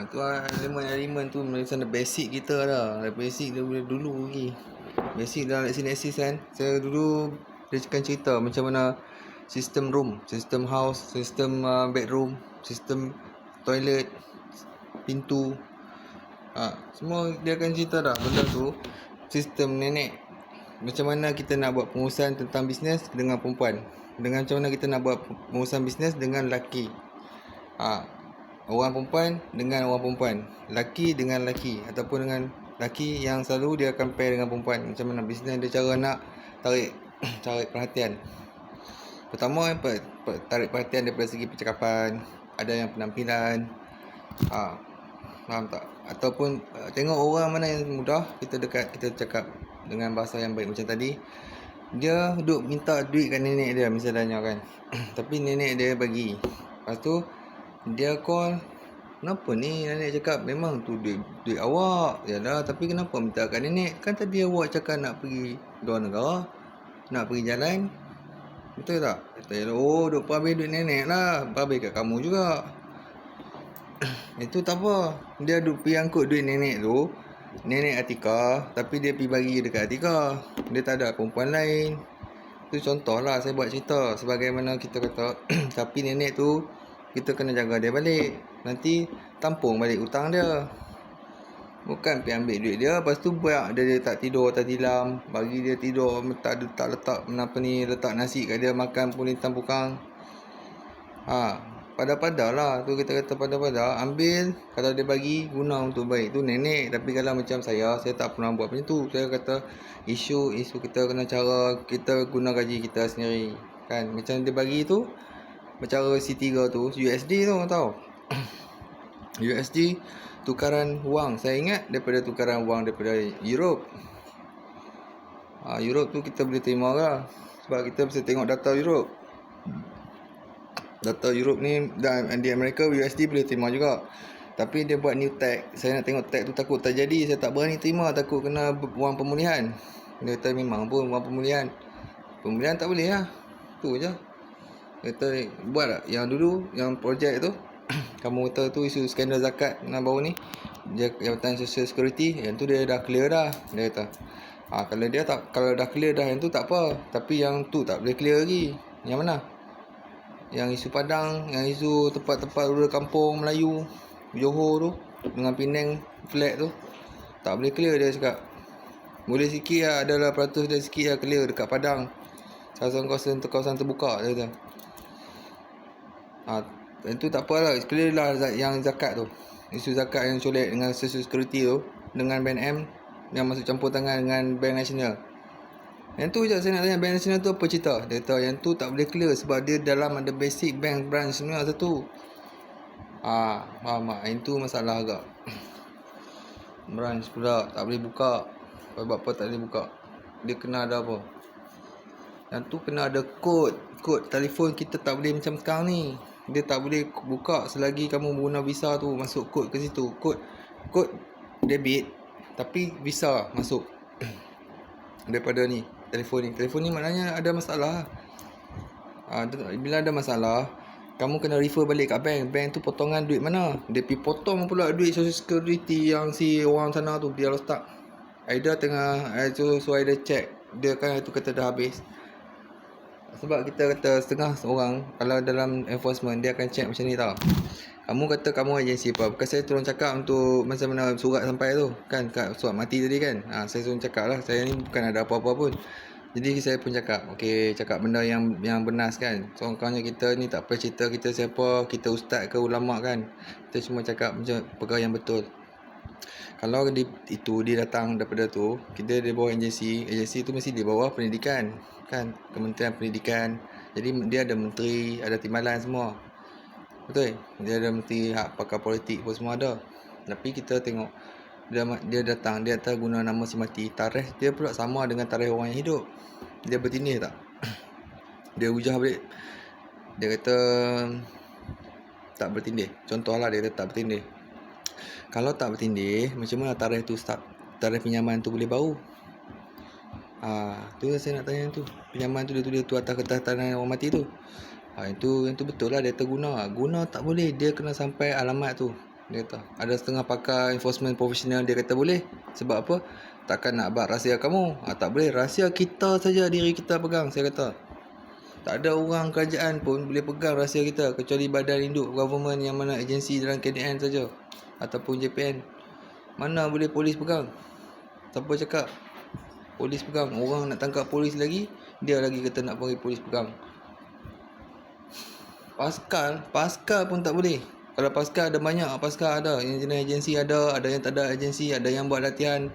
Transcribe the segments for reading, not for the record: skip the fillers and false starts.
Tu elemen tu macam basic kita dah. Basic dia dulu lagi. Basic dalam Lexis kan. Saya dulu dia akan cerita macam mana sistem room, sistem house, sistem bedroom, sistem toilet, pintu. Semua dia akan cerita dah benda tu. Sistem nenek. Macam mana kita nak buat pengurusan tentang bisnes dengan perempuan. Dengan macam mana kita nak buat pengurusan bisnes dengan lelaki. Orang perempuan dengan orang perempuan, laki dengan laki, ataupun dengan laki yang selalu dia akan pair dengan perempuan. Macam mana bisnes dia, cara nak tarik perhatian. Pertama, tarik perhatian daripada segi percakapan. Ada yang penampilan, faham tak? Ataupun tengok orang mana yang mudah, kita dekat, kita cakap dengan bahasa yang baik. Macam tadi, dia duk minta duit kat nenek dia misalnya kan. Tapi nenek dia bagi. Lepas tu dia call, kenapa ni nenek cakap memang tu duit awak. Yalah, tapi kenapa minta kat nenek? Kan tadi awak cakap nak pergi luar negara, nak pergi jalan. Betul tak? Kata, oh duk habis duit nenek lah, habis kat kamu juga. Itu tak apa. Dia duk pergi angkut duit nenek tu, nenek Atika, tapi dia pergi bagi dekat Atika. Dia tak ada perempuan lain. Itu contoh lah saya buat cerita. Sebagaimana kita kata tapi nenek tu kita kena jaga dia balik. Nanti tampung balik hutang dia. Bukan pergi ambil duit dia, lepas tu buat dia tak tidur, tak tilam, bagi dia tidur, letak letak nasi kat dia makan pun lintang pukang. Pada-pada lah tu, kita kata pada-pada. Ambil, kalau dia bagi guna untuk baik tu nenek. Tapi kalau macam saya tak pernah buat macam tu. Saya kata isu kita kena cara kita guna gaji kita sendiri kan. Macam dia bagi tu, cara C3 tu, USD tu tahu. USD tukaran wang. Saya ingat daripada tukaran wang daripada Europe. Europe tu kita boleh terima lah, sebab kita bisa tengok data Europe. Data Europe ni dan di Amerika USD boleh terima juga. Tapi dia buat new tag. Saya nak tengok tag tu, takut tak jadi. Saya tak berani terima, takut kena wang pemulihan. Dia kata memang pun wang pemulihan tak boleh lah. Tu je. Dia kata buat tak yang dulu, yang projek tu. Kamu kata tu isu skandal zakat yang baru ni, Jabatan Social Security, yang tu dia dah clear dah. Dia kata kalau dah clear dah yang tu tak apa, tapi yang tu tak boleh clear lagi. Yang mana? Yang isu Padang, yang isu tempat-tempat rural kampung Melayu, Johor tu, dengan Penang flat tu, tak boleh clear. Dia cakap boleh sikit lah, adalah peratus dia sikit lah clear dekat Padang, kawasan terbuka. Dia kata itu tak apalah, clear lah yang zakat tu. Isu zakat yang colek dengan Social Security tu, dengan Bank M yang masuk campur tangan dengan Bank Nasional. Yang tu je saya nak tanya, Bank Nasional tu apa cerita? Dia kata yang tu tak boleh clear sebab dia dalam ada basic bank branch semua satu. Faham tak? Itu masalah agak. Branch pula tak boleh buka. Sebab apa tak boleh buka? Dia kena ada apa? Yang tu kena ada kod telefon. Kita tak boleh macam sekarang ni. Dia tak boleh buka selagi kamu guna Visa tu, masuk kod ke situ. Kod debit tapi Visa masuk daripada ni telefon ni maknanya ada masalah. Bila ada masalah, kamu kena refer balik kat bank tu potongan duit mana. Dia pergi potong pula duit Social Security yang si orang sana tu dia letak. Aida tengah so Aida check, dia kan itu kata dah habis. Sebab kita kata setengah orang kalau dalam enforcement dia akan check macam ni tau. Kamu kata kamu agensi apa? Bukan saya tolong cakap untuk macam mana surat sampai tu kan, kat surat mati tadi kan. Saya tolong cakap lah, saya ni bukan ada apa-apa pun. Jadi saya pun cakap, cakap benda yang benar kan. Contohnya kita ni tak pernah cerita kita siapa, kita ustaz ke ulama kan. Kita cuma cakap macam perkara yang betul. Kalau dia datang daripada tu, kita di bawah agensi tu mesti di bawah pendidikan kan, Kementerian Pendidikan. Jadi dia ada menteri, ada timbalan semua. Betul? Dia ada menteri hak pakar politik pun semua ada. Tapi kita tengok dia datang, dia atas guna nama si mati, tarikh dia pula sama dengan tarikh orang yang hidup. Dia bertindih tak? Dia hujah balik. Dia kata tak bertindih. Contohlah dia kata tak bertindih. Kalau tak bertindih, macam mana tarikh tu start? Tarikh pinjaman tu boleh baru? Tu saya nak tanya tu. Pinjaman tu dia tulis tu atas kertas tanah orang mati tu. Itu betul lah dia terguna. Guna tak boleh, dia kena sampai alamat tu. Dia kata ada setengah pakar enforcement profesional, dia kata boleh. Sebab apa? Takkan nak abad rahsia kamu. Tak boleh, rahsia kita saja, diri kita pegang. Saya kata tak ada orang kerajaan pun boleh pegang rahsia kita, kecuali badan induk government yang mana agensi dalam KDN saja ataupun JPN. Mana boleh polis pegang? Siapa cakap polis pegang? Orang nak tangkap polis lagi, dia lagi kata nak bagi polis pegang. Paskal pun tak boleh. Kalau paskal ada banyak, paskal ada yang jenis agensi, ada yang tak ada agensi, ada yang buat latihan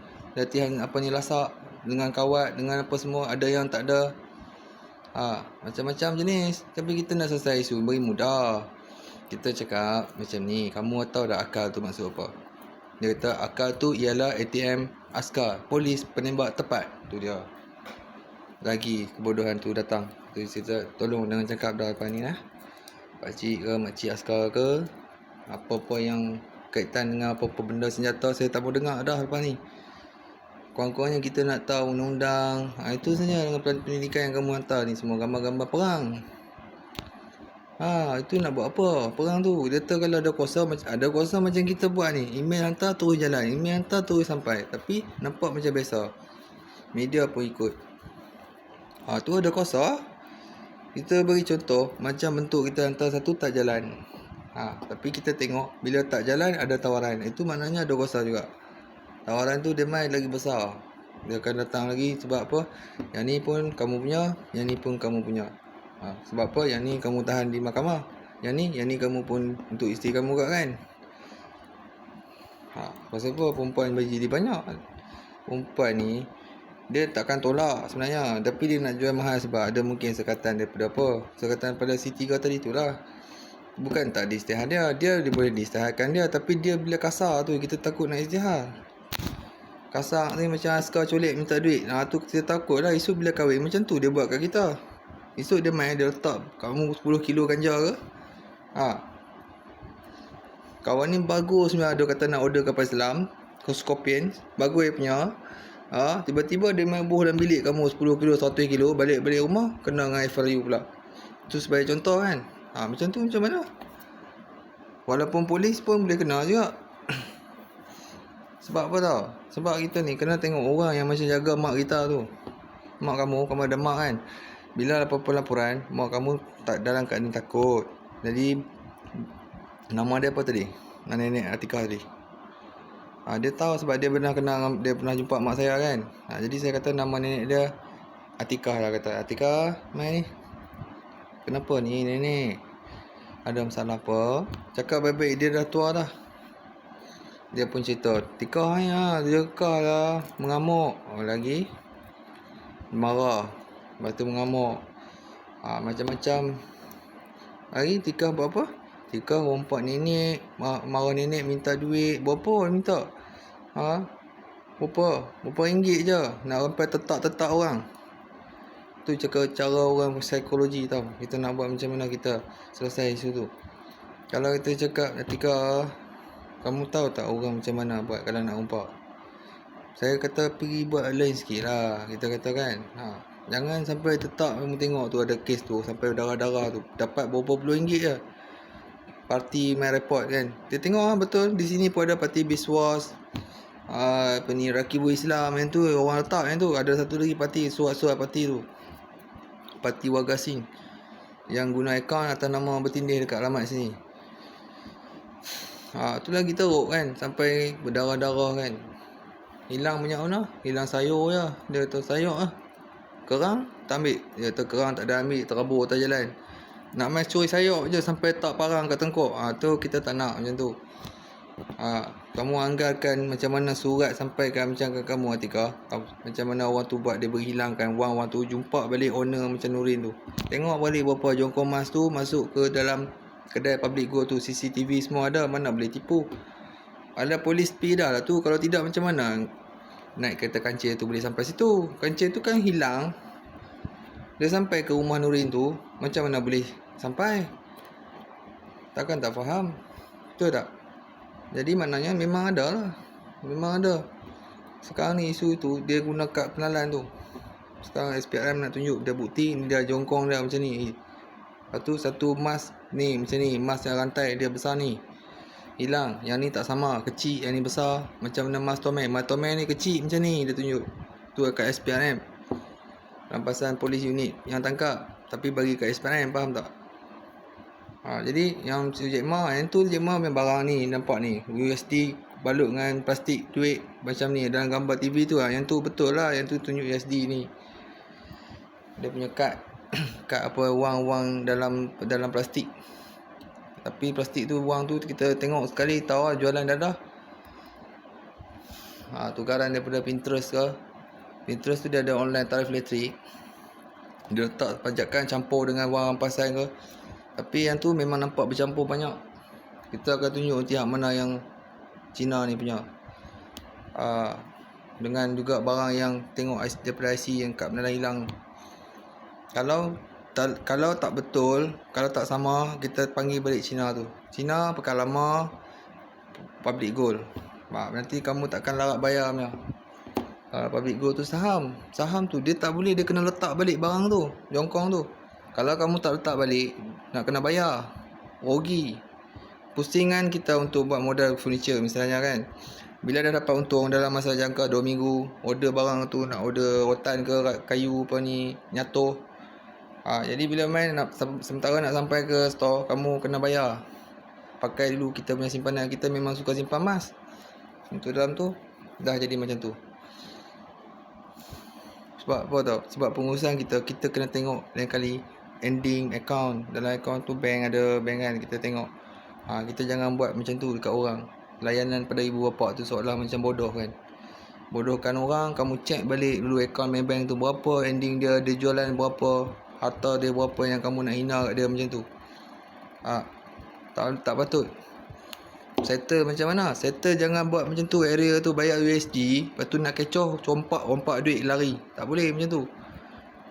apa ni, lasak dengan kawat, dengan apa semua, ada yang tak ada. Macam-macam jenis. Tapi kita nak selesai isu beri mudah. Kita cakap macam ni, kamu tahu tak akal tu maksud apa? Dia kata akal tu ialah ATM askar, polis penembak tepat. Tu dia. Lagi kebodohan tu datang. Tu kita tolong jangan cakap dah lepas ni lah. Pakcik ke makcik askar ke, apa-apa yang kaitan dengan apa-apa benda senjata, saya tak mau dengar dah lepas ni. Kurang-kurangnya kita nak tahu undang-undang. Itu saja dengan pendidikan yang kamu hantar ni, semua gambar-gambar perang. Itu nak buat apa? Perang tu. Dia kata kalau ada kuasa macam kita buat ni, email hantar terus jalan, email hantar terus sampai. Tapi nampak macam biasa. Media pun ikut. Tu ada kuasa. Kita beri contoh, macam bentuk kita hantar satu tak jalan. Tapi kita tengok bila tak jalan ada tawaran. Itu maknanya ada kuasa juga. Tawaran tu dia main lagi besar. Dia akan datang lagi sebab apa? Yang ni pun kamu punya, yang ni pun kamu punya. Sebab apa? Yang ni kamu tahan di mahkamah. Yang ni kamu pun untuk isteri kamu kat kan. Pasal apa perempuan bagi jadi banyak? Perempuan ni dia takkan tolak sebenarnya, tapi dia nak jual mahal sebab ada mungkin sekatan daripada apa? Sekatan pada C3 tadi tu lah. Bukan tak diistihar dia boleh diistiharkan dia, tapi dia bila kasar tu kita takut nak istihar. Kasar ni macam askar colik minta duit. Tu kita takut lah. Esok bila kahwin macam tu dia buat kat kita. Esok dia main, dia letak kamu 10 kilo ganja ke. Kawan ni bagus sebenarnya, ada kata nak order kapal selam, Scorpion, bagus dia punya. Tiba-tiba dia main buh dalam bilik kamu 10 kilo, 100 kilo, balik rumah kena dengan FRU pula. Itu sebagai contoh kan. Macam tu macam mana? Walaupun polis pun boleh kena juga. Sebab apa tau? Sebab kita ni kena tengok orang yang macam jaga mak kita tu. Mak kamu ada mak kan. Bila apa-apa laporan, mak kamu tak dalam keadaan takut. Jadi nama dia apa tadi? Nenek Atikah tadi. Dia tahu sebab dia pernah jumpa mak saya kan. Jadi saya kata nama nenek dia Atikah lah, kata Atikah, mai ni. Kenapa ni nenek? Ada masalah apa? Cakap baik-baik, dia dah tua dah. Dia pun cerita, Atikah dia lah mengamuk. Lagi marah. Lepas tu mengamuk. Macam-macam. Lagi Atikah buat apa? Atikah rompak nenek, marah nenek, minta duit. Berapa minta? Berapa ringgit je. Nak sampai tetak orang. Tu cakap cara orang psikologi tau. Kita nak buat macam mana kita selesai isu tu. Kalau kita cakap, Atikah, kamu tahu tak orang macam mana buat kalau nak rompak? Saya kata pergi buat lain sikit lah. Kita kata kan. Jangan sampai tetak kamu tengok tu ada kes tu sampai darah-darah tu. Dapat berapa puluh ringgit je. Parti main report kan. Dia tengok betul. Di sini pun ada parti Biswas. Rakibu Islam yang tu. Orang letak yang tu. Ada satu lagi parti. Suat-suat parti tu. Parti Wagasing. Yang guna akaun atas nama bertindih dekat alamat sini. Tu lagi teruk kan. Sampai berdarah-darah kan. Hilang banyak mana? Hilang sayur je. Dia kata sayur lah. Kerang tak ambil. Dia kata kerang tak ada ambil. Terabur atas jalan. Nak main curi sayur je sampai tak parang kat tengkuk. Tu kita tak nak macam tu. Kamu anggarkan macam mana surat sampaikan macam kamu Atikah. Macam mana orang tu buat dia berhilangkan wang tu, jumpa balik owner macam Nurin tu. Tengok balik berapa jongkong mas tu masuk ke dalam kedai public go tu. CCTV semua ada. Mana boleh tipu. Ada polis pergi dah lah tu. Kalau tidak macam mana naik kereta kancil tu boleh sampai situ. Kancil tu kan hilang. Dia sampai ke rumah Nurin tu, macam mana boleh sampai? Takkan tak faham. Betul tak? Jadi maknanya memang ada lah. Memang ada. Sekarang ni isu itu dia guna kad penalan tu. Sekarang SPRM nak tunjuk dia bukti ni, dia jongkong dia macam ni. Lepas tu satu emas ni macam ni, emas yang rantai dia besar ni. hilang. Yang ni tak sama, kecil, yang ni besar. Macam mana Mastoman ni kecil macam ni, dia tunjuk. Tu kat SPRM, Rampasan Polis Unit yang tangkap, tapi bagi kat SPRM, faham tak? Jadi yang Jack Ma, yang tu Jack Ma punya barang ni, nampak ni USD balut dengan plastik duit macam ni dalam gambar TV tu yang tu betul lah, yang tu tunjuk USD ni. Dia punya kad kad apa, wang dalam plastik. Tapi plastik tu, wang tu kita tengok sekali tahu lah jualan dadah. Tukaran daripada Pinterest ke. Pinterest tu dia ada online tarif elektrik. Dia letak pajakan campur dengan wang rampasan ke. Tapi yang tu memang nampak bercampur banyak. Kita akan tunjuk nanti mana yang Cina ni punya. Dengan juga barang yang tengok daripada IC yang kad benar hilang. Kalau tak betul, kalau tak sama, kita panggil balik Cina tu. Cina pekan lama public gold. Nanti kamu takkan larat bayar punya. Public gold tu saham tu dia tak boleh, dia kena letak balik barang tu, jongkong tu. Kalau kamu tak letak balik, nak kena bayar, rugi. Pusingan kita untuk buat modal furniture misalnya kan. Bila dah dapat untung dalam masa jangka 2 minggu, order barang tu, nak order rotan ke kayu apa ni, nyatuh. Jadi bila main sementara nak sampai ke store, kamu kena bayar. Pakai dulu kita punya simpanan. Kita memang suka simpan emas. Untuk dalam tu dah jadi macam tu. Sebab apa tau? Sebab pengurusan kita kena tengok lain kali ending account. Dalam account tu bank ada bank kan, kita tengok. Kita jangan buat macam tu dekat orang. Layanan pada ibu bapa tu seolah macam bodoh kan. Bodohkan orang. Kamu check balik dulu account bank tu berapa, ending dia jualan berapa, harta dia berapa yang kamu nak hina kat dia macam tu. Tak patut. Settle macam mana? Settle jangan buat macam tu. Area tu bayar USD, lepas tu nak kecoh, rompak duit lari. Tak boleh macam tu.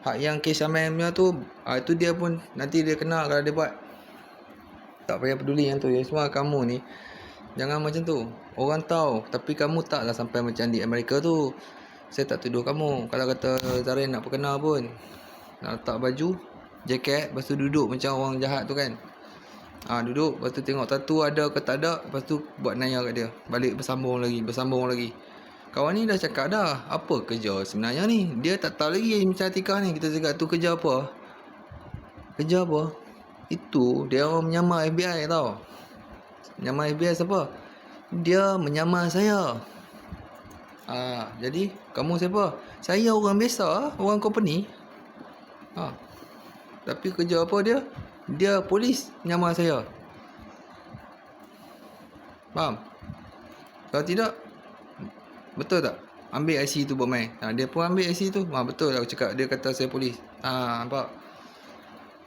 Hak yang kes Aman punya tu, itu dia pun nanti dia kena kalau dia buat. Tak payah peduli yang tu. Yang semua kamu ni jangan macam tu. Orang tahu, tapi kamu taklah sampai macam di Amerika tu. Saya tak tuduh kamu. Kalau kata Zarin nak perkenal pun, nak letak baju, jaket, lepas tu duduk macam orang jahat tu kan. Duduk, lepas tu tengok tattoo ada ke tak ada, lepas tu buat naya kat dia. Balik bersambung lagi. Kawan ni dah cakap dah, apa kerja sebenarnya ni. Dia tak tahu lagi macam Atikah ni. Kita cakap tu kerja apa. Itu dia orang menyamar FBI tau. Menyamar FBI siapa? Dia menyamar saya. Jadi kamu siapa? Saya orang biasa, orang company. Tapi kerja apa dia? Dia polis menyamar saya. Faham? Kalau tidak, betul tak? Ambil IC tu buat main. Dia pun ambil IC tu. Betul lah aku cakap. Dia kata saya polis. Nampak?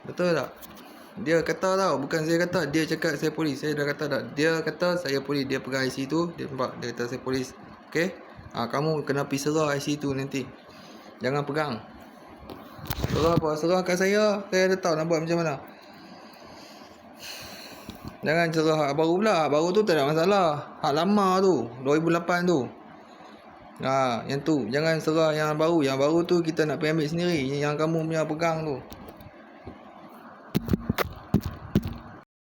Betul tak? Dia kata tau. Bukan saya kata. Dia cakap saya polis. Saya dah kata tak. Dia kata saya polis. Dia pegang IC tu. Dia nampak. Dia kata saya polis. Okay? Kamu kena pergi serah IC tu nanti. Jangan pegang. Serah apa? Serah kat saya. Saya dah tahu nak buat macam mana. Jangan serah hak baru pula. Hak baru tu tak ada masalah. Hak lama tu 2008 tu. Yang tu. Jangan serah yang baru. Yang baru tu kita nak pergi ambil sendiri. Yang kamu punya pegang tu.